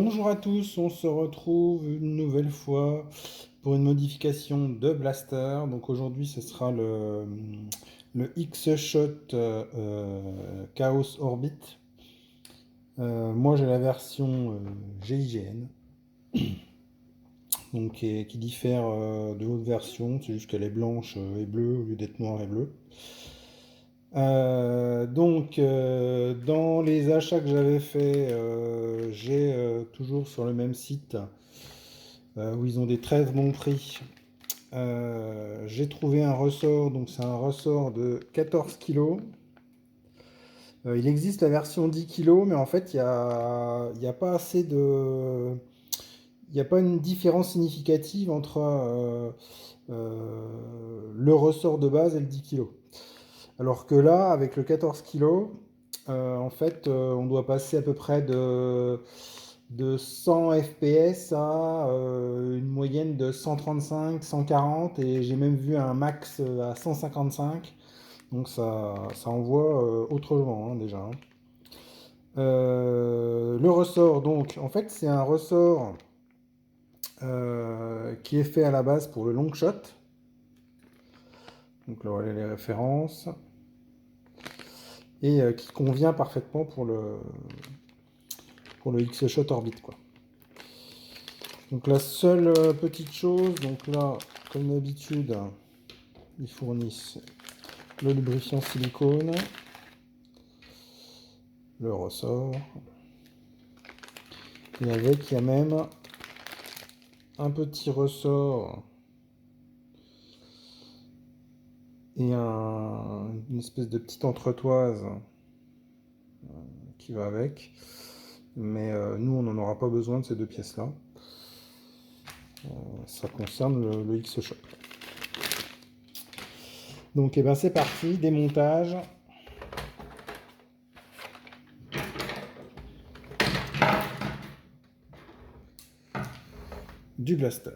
Bonjour à tous, on se retrouve une nouvelle fois pour une modification de Blaster. Donc aujourd'hui ce sera le X-Shot Chaos Orbit. Moi j'ai la version GIGN, donc qui diffère de l'autre version, c'est juste qu'elle est blanche et bleue au lieu d'être noire et bleue. Dans les achats que j'avais fait, j'ai toujours sur le même site où ils ont des très bons prix. J'ai trouvé un ressort, donc c'est un ressort de 14 kg. Il existe la version 10 kg, mais en fait, il y a pas assez de. Il n'y a pas une différence significative entre le ressort de base et le 10 kg. Alors que là, avec le 14 kg, en fait, on doit passer à peu près de 100 FPS à une moyenne de 135, 140, et j'ai même vu un max à 155. Donc ça envoie autrement hein, déjà, hein. Le ressort, donc, en fait, c'est un ressort qui est fait à la base pour le long shot. Donc là, voilà les références. Et qui convient parfaitement pour le X-Shot Orbit, quoi. Donc la seule petite chose, donc là, comme d'habitude, ils fournissent le lubrifiant silicone, le ressort, et avec, il y a même un petit ressort et une espèce de petite entretoise qui va avec. Mais nous, on n'en aura pas besoin de ces deux pièces-là. Ça concerne le X-Shot. Donc, eh ben, c'est parti, démontage. Du blaster.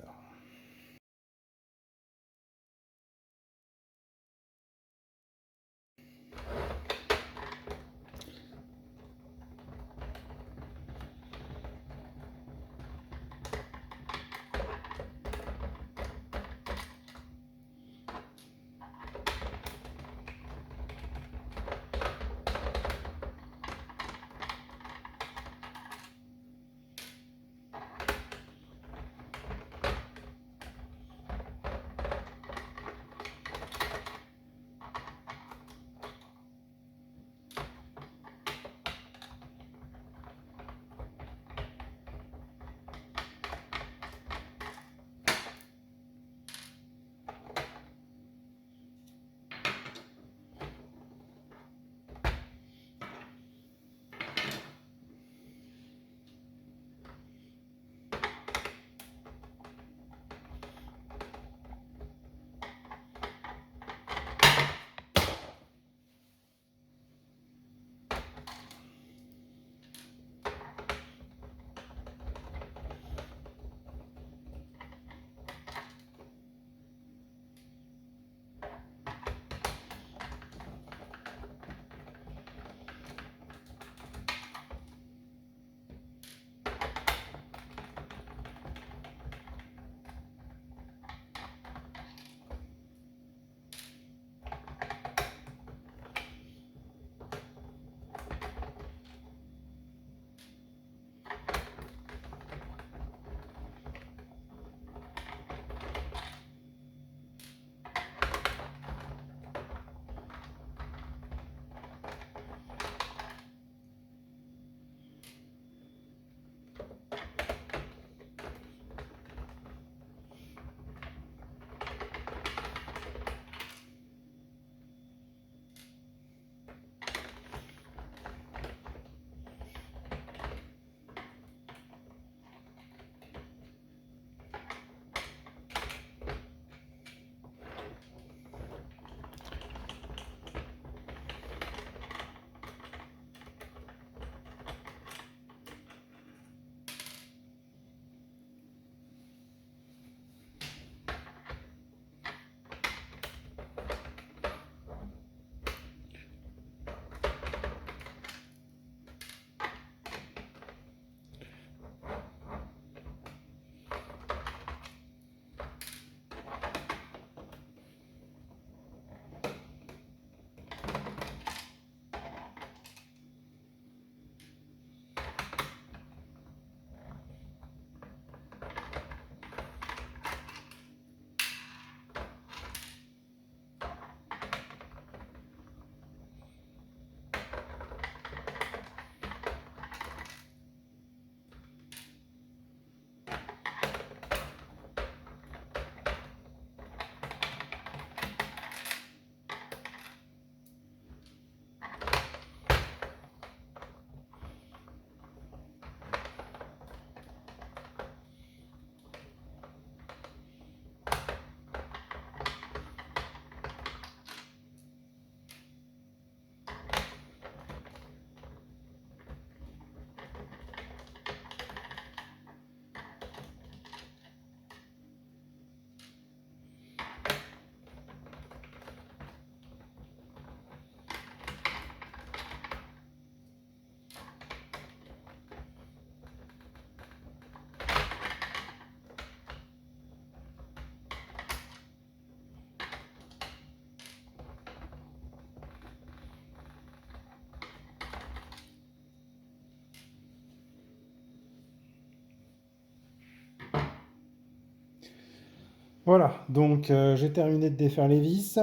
Voilà, donc j'ai terminé de défaire les vis.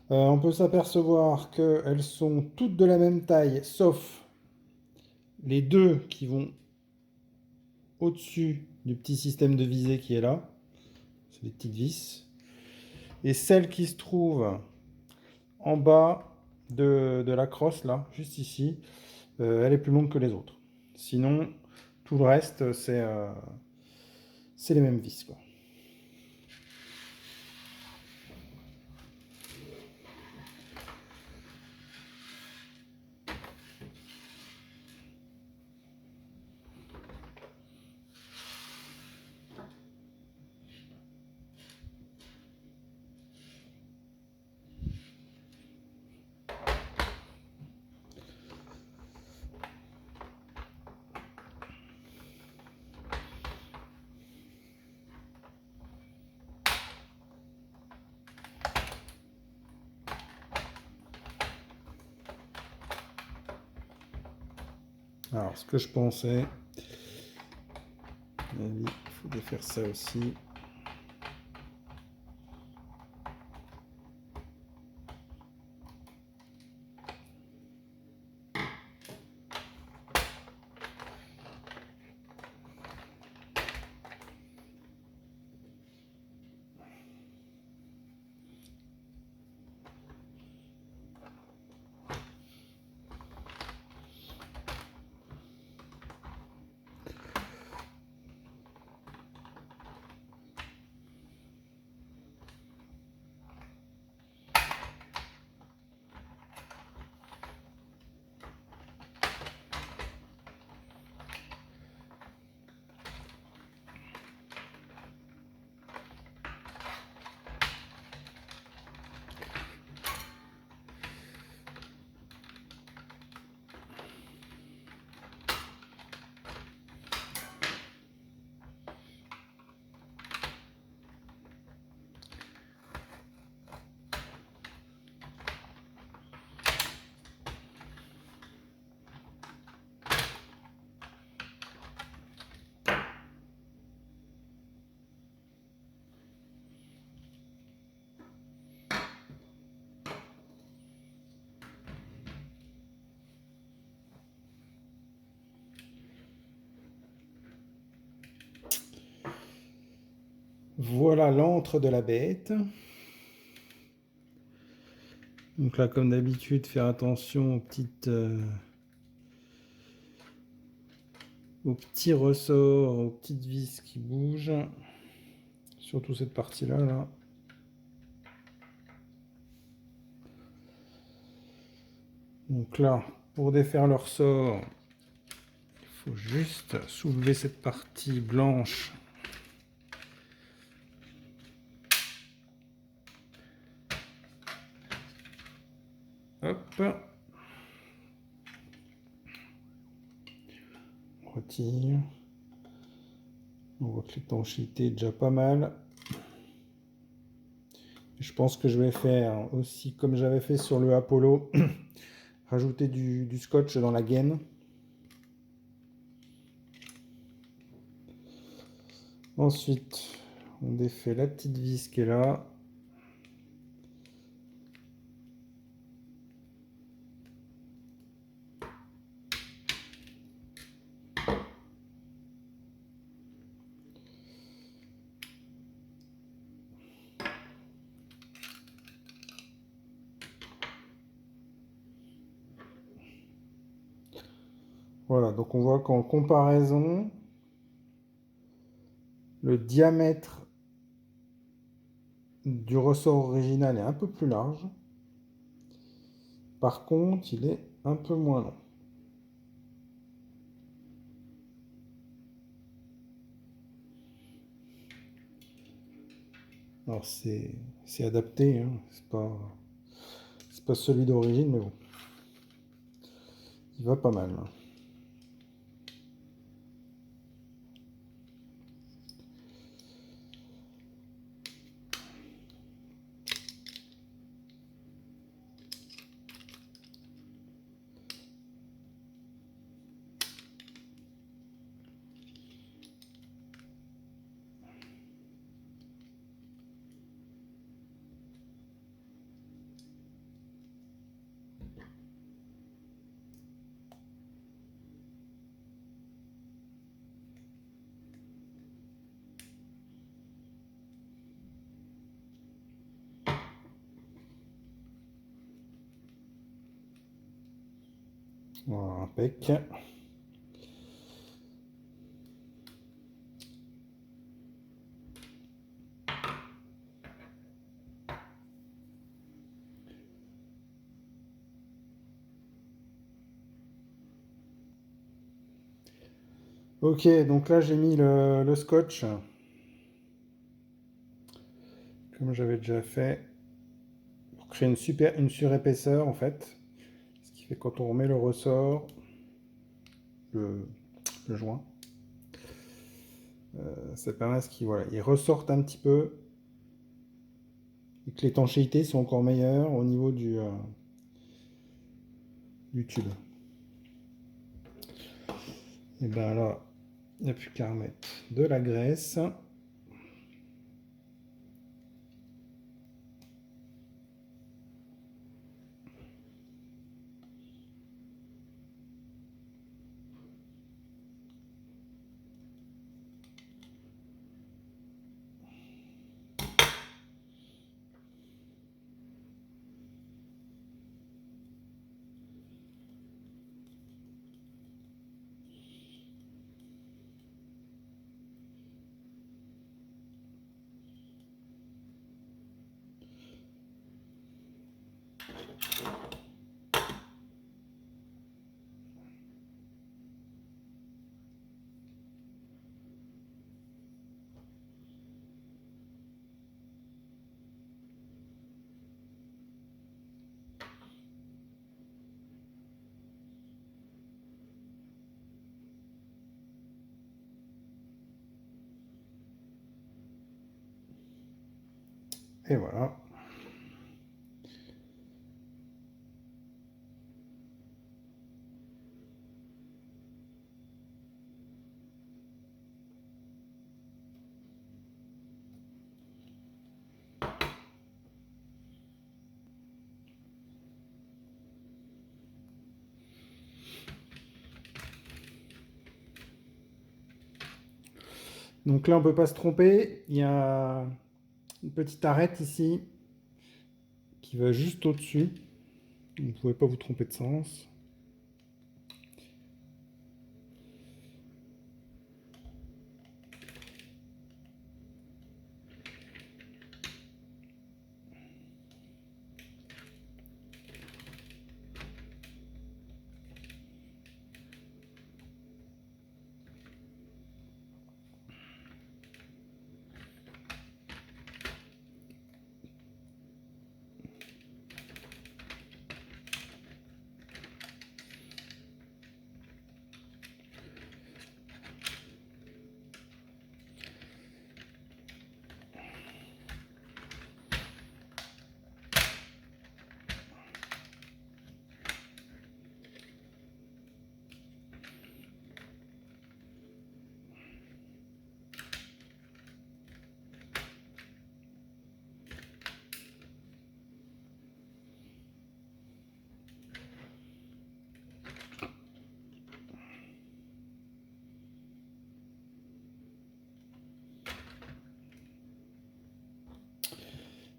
On peut s'apercevoir qu'elles sont toutes de la même taille, sauf les deux qui vont au-dessus du petit système de visée qui est là. C'est des petites vis. Et celle qui se trouve en bas de la crosse, là, juste ici, elle est plus longue que les autres. Sinon, tout le reste, c'est les mêmes vis, quoi. Alors, ce que je pensais, il faut défaire ça aussi. Voilà l'antre de la bête. Donc là, comme d'habitude, faire attention aux petits ressorts, aux petites vis qui bougent. Surtout cette partie-là, là. Donc là, pour défaire le ressort, il faut juste soulever cette partie blanche. Hop. On retire. On voit que l'étanchéité est déjà pas mal. Je pense que je vais faire aussi, comme j'avais fait sur le Apollo, rajouter du scotch dans la gaine. Ensuite, on défait la petite vis qui est là. Voilà, donc on voit qu'en comparaison, le diamètre du ressort original est un peu plus large. Par contre, il est un peu moins long. Alors c'est adapté, hein. C'est pas celui d'origine, mais bon, il va pas mal. Voilà, impec. Ok, donc là j'ai mis le scotch, comme j'avais déjà fait, pour créer une surépaisseur en fait. Ce qui fait quand on remet le ressort, le, le joint, ça permet à ce qu'il voilà, il ressorte un petit peu et que l'étanchéité soit encore meilleure au niveau du tube. Et bien là, il n'y a plus qu'à remettre de la graisse. Et voilà. Donc là, on ne peut pas se tromper. Il y a une petite arête ici qui va juste au-dessus. Vous ne pouvez pas vous tromper de sens.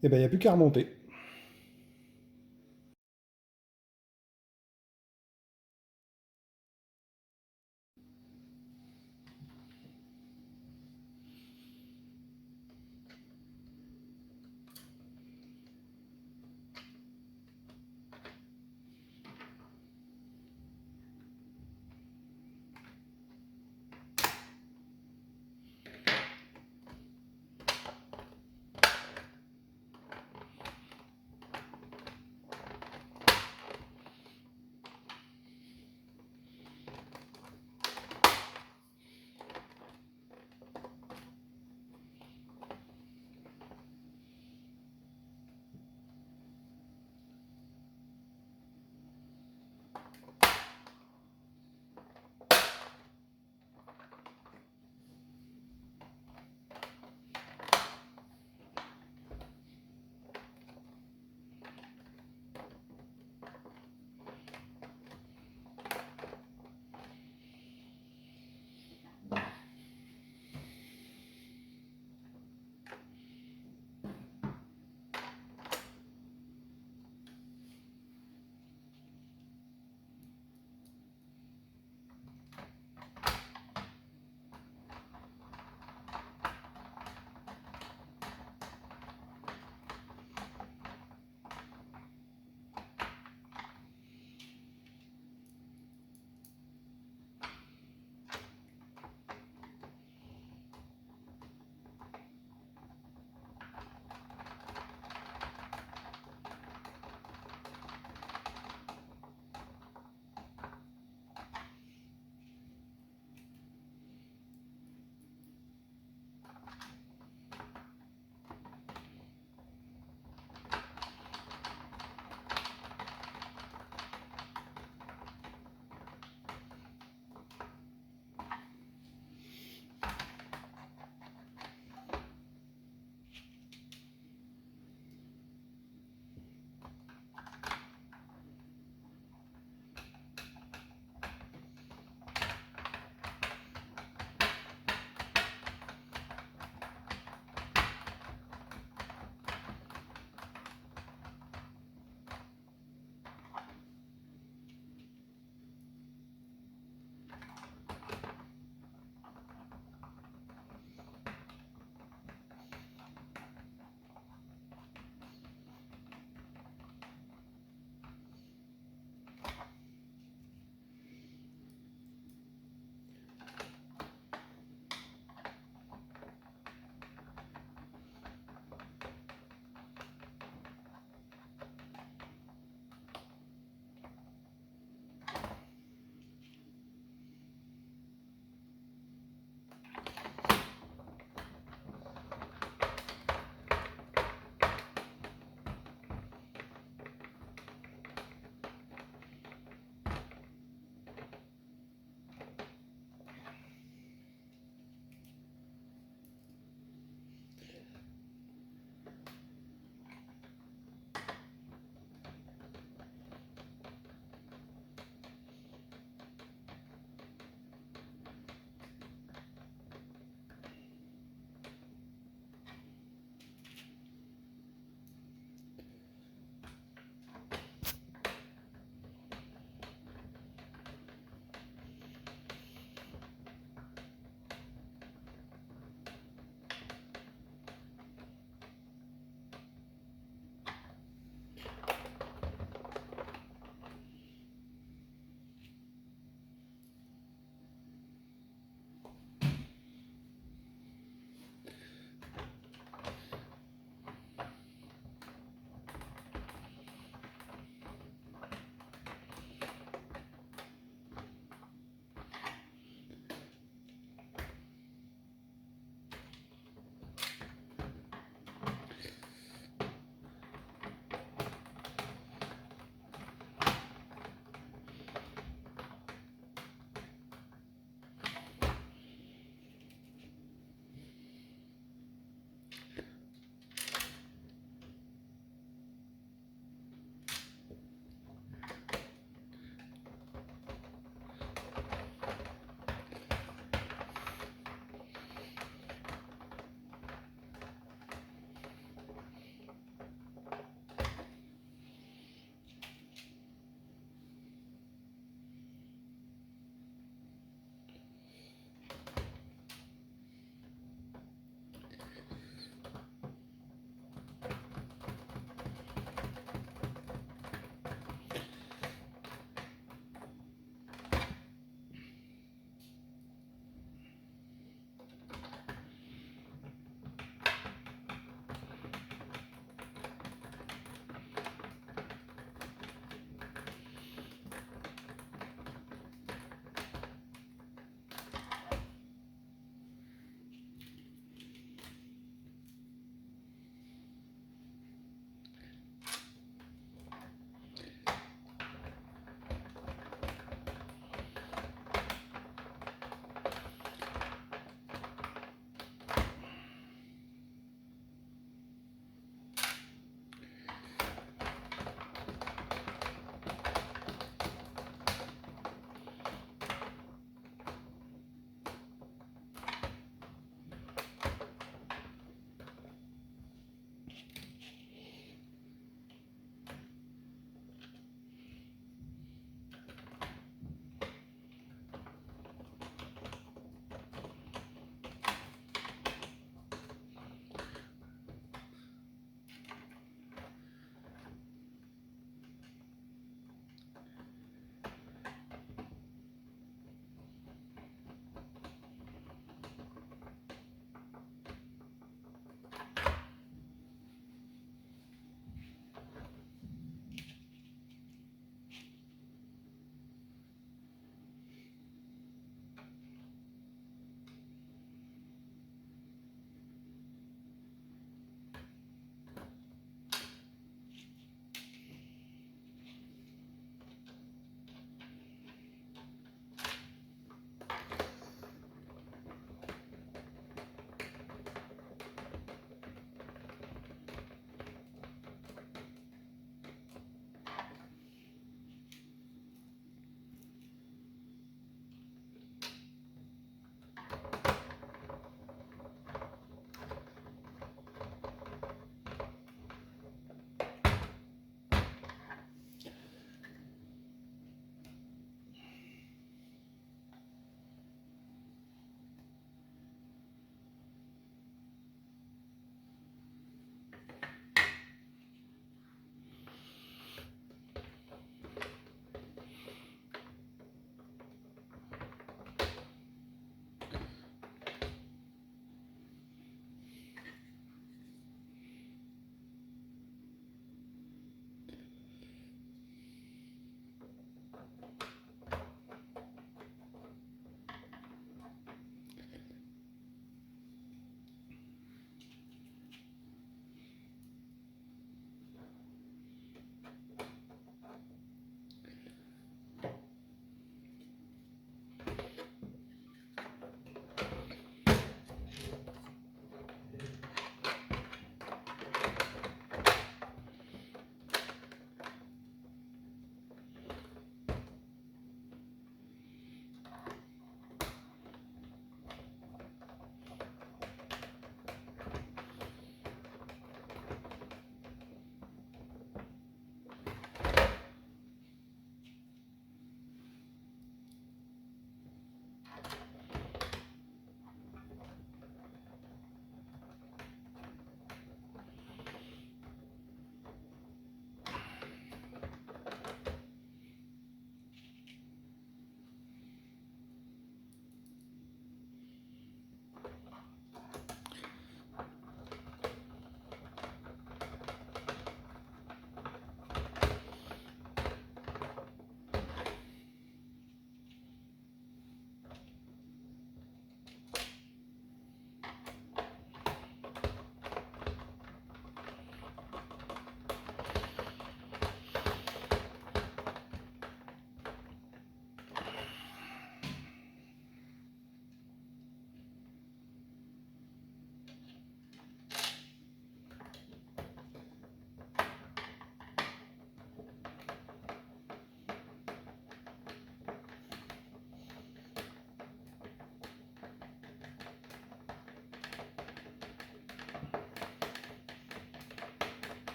Et bien, il n'y a plus qu'à remonter.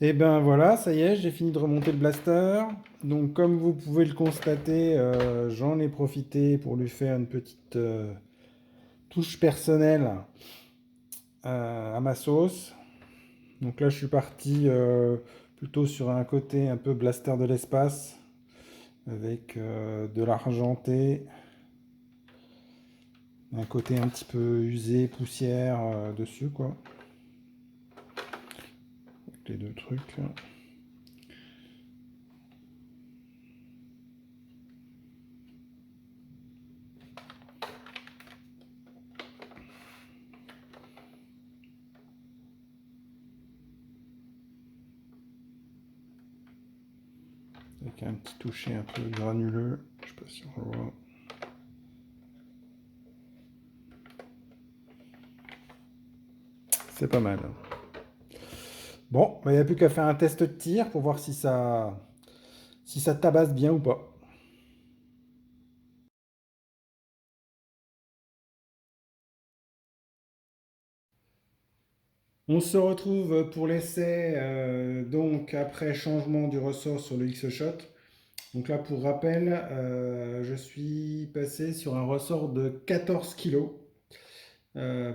Et ben voilà, ça y est, j'ai fini de remonter le blaster. Donc comme vous pouvez le constater, j'en ai profité pour lui faire une petite touche personnelle à ma sauce. Donc là, je suis parti plutôt sur un côté un peu blaster de l'espace, avec de l'argenté, un côté un petit peu usé, poussière dessus, quoi. Avec les deux trucs. Avec un petit toucher un peu granuleux. Je sais pas si on le voit. C'est pas mal. Bon, il n'y a plus qu'à faire un test de tir pour voir si ça tabasse bien ou pas. On se retrouve pour l'essai, donc après changement du ressort sur le X-Shot. Donc là, pour rappel, je suis passé sur un ressort de 14 kg.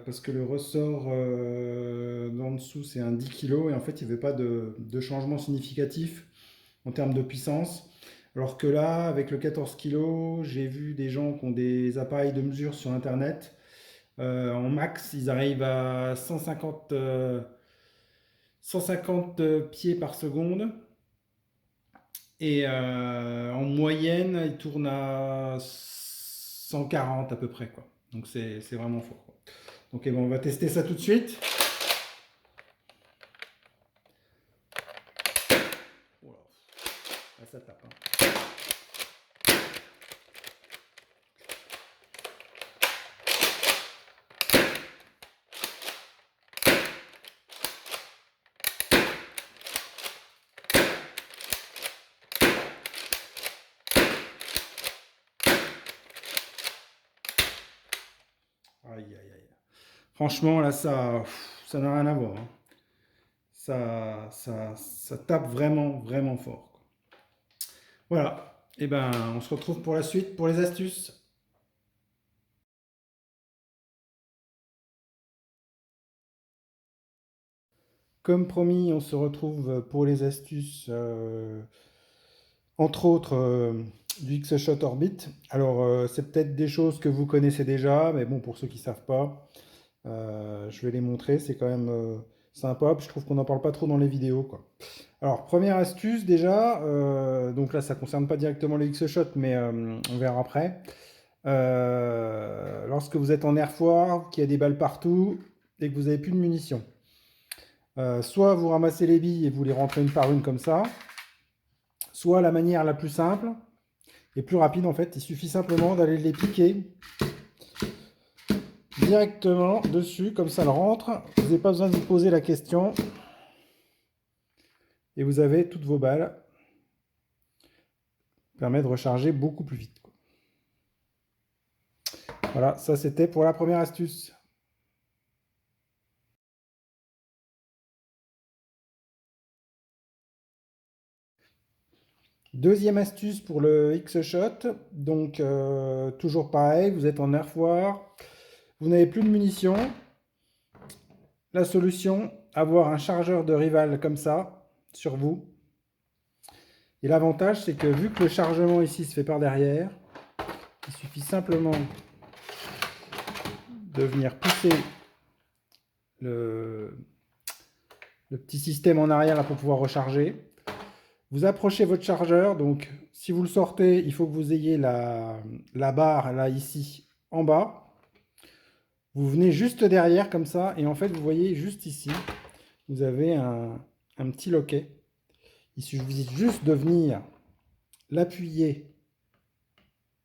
Parce que le ressort d'en dessous, c'est un 10 kg. Et en fait, il n'y avait pas de changement significatif en termes de puissance. Alors que là, avec le 14 kg, j'ai vu des gens qui ont des appareils de mesure sur Internet. En max, ils arrivent à 150 pieds par seconde. Et en moyenne, ils tournent à 140 à peu près, quoi. Donc c'est vraiment fort, quoi. Donc bon, on va tester ça tout de suite. Oh là. Ah, ça tape, hein. Aïe, aïe, aïe. Franchement, là, ça n'a rien à voir, hein. Ça tape vraiment, vraiment fort, quoi. Voilà. Et ben, on se retrouve pour la suite, pour les astuces. Comme promis, on se retrouve pour les astuces, entre autres du X-Shot Orbit. Alors, c'est peut-être des choses que vous connaissez déjà, mais bon, pour ceux qui ne savent pas, je vais les montrer. C'est quand même sympa. Puis je trouve qu'on n'en parle pas trop dans les vidéos, quoi. Alors, première astuce déjà, donc là, ça ne concerne pas directement le X-Shot, mais on verra après. Lorsque vous êtes en air foire, qu'il y a des balles partout et que vous n'avez plus de munitions. Soit vous ramassez les billes et vous les rentrez une par une comme ça, soit la manière la plus simple et plus rapide en fait, il suffit simplement d'aller les piquer directement dessus, comme ça le rentre, vous n'avez pas besoin de vous poser la question et vous avez toutes vos balles. Ça permet de recharger beaucoup plus vite, quoi. Voilà, ça c'était pour la première astuce. Deuxième astuce pour le X-Shot, donc toujours pareil, vous êtes en air foire, vous n'avez plus de munitions. La solution, avoir un chargeur de rival comme ça, sur vous. Et l'avantage, c'est que vu que le chargement ici se fait par derrière, il suffit simplement de venir pousser le petit système en arrière là pour pouvoir recharger. Vous approchez votre chargeur, donc si vous le sortez, il faut que vous ayez la barre là ici en bas. Vous venez juste derrière comme ça, et en fait vous voyez juste ici, vous avez un petit loquet. Il suffit juste de venir l'appuyer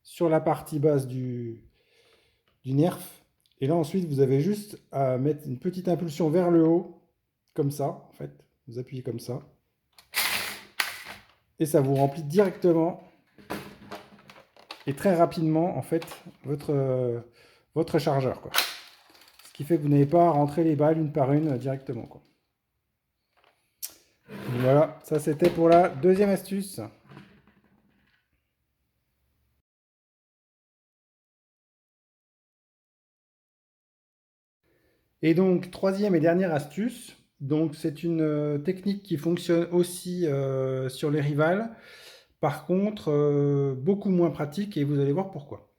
sur la partie basse du nerf. Et là ensuite vous avez juste à mettre une petite impulsion vers le haut, comme ça en fait. Vous appuyez comme ça. Et ça vous remplit directement et très rapidement en fait votre chargeur, quoi. Ce qui fait que vous n'avez pas à rentrer les balles une par une directement, quoi. Voilà, ça c'était pour la deuxième astuce. Et donc, troisième et dernière astuce. Donc, c'est une technique qui fonctionne aussi sur les rivales. Par contre, beaucoup moins pratique et vous allez voir pourquoi.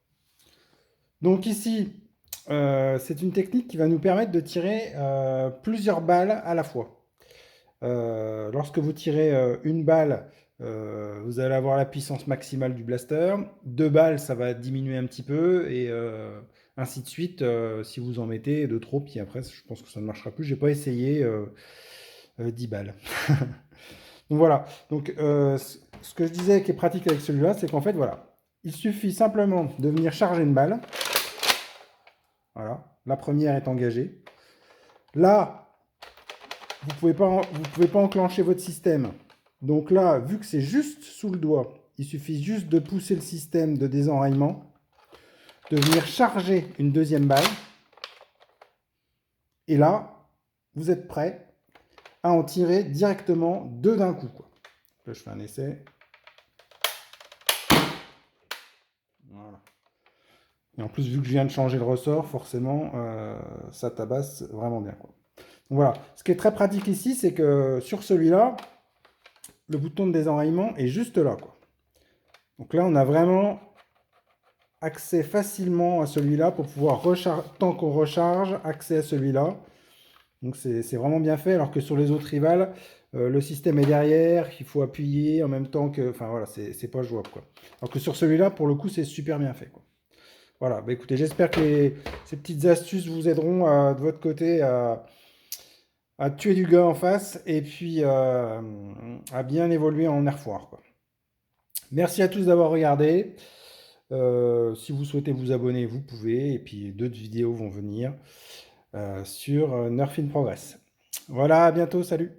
Donc ici, c'est une technique qui va nous permettre de tirer plusieurs balles à la fois. Lorsque vous tirez une balle, vous allez avoir la puissance maximale du blaster. Deux balles, ça va diminuer un petit peu et ainsi de suite. Si vous en mettez de trop, puis après, je pense que ça ne marchera plus. J'ai pas essayé 10 balles. Donc voilà. Donc ce que je disais qui est pratique avec celui-là, c'est qu'en fait, voilà, il suffit simplement de venir charger une balle. Voilà, la première est engagée. Là, vous pouvez pas enclencher votre système. Donc là, vu que c'est juste sous le doigt, il suffit juste de pousser le système de désenraillement, de venir charger une deuxième balle. Et là, vous êtes prêt à en tirer directement deux d'un coup, quoi. Là, je fais un essai. Voilà. Et en plus, vu que je viens de changer le ressort, forcément, ça tabasse vraiment bien, quoi. Donc voilà. Ce qui est très pratique ici, c'est que sur celui-là, le bouton de désenraillement est juste là, quoi. Donc là, on a vraiment accès facilement à celui-là pour pouvoir recharger, tant qu'on recharge, accès à celui-là. Donc c'est vraiment bien fait, alors que sur les autres rivales, le système est derrière, il faut appuyer en même temps que... Enfin voilà, c'est pas jouable, quoi. Alors que sur celui-là, pour le coup, c'est super bien fait, quoi. Voilà, bah écoutez, j'espère que ces petites astuces vous aideront de votre côté à tuer du gars en face et puis à bien évoluer en air foire, quoi. Merci à tous d'avoir regardé. Si vous souhaitez vous abonner, vous pouvez. Et puis d'autres vidéos vont venir sur Nerf in Progress. Voilà, à bientôt, salut!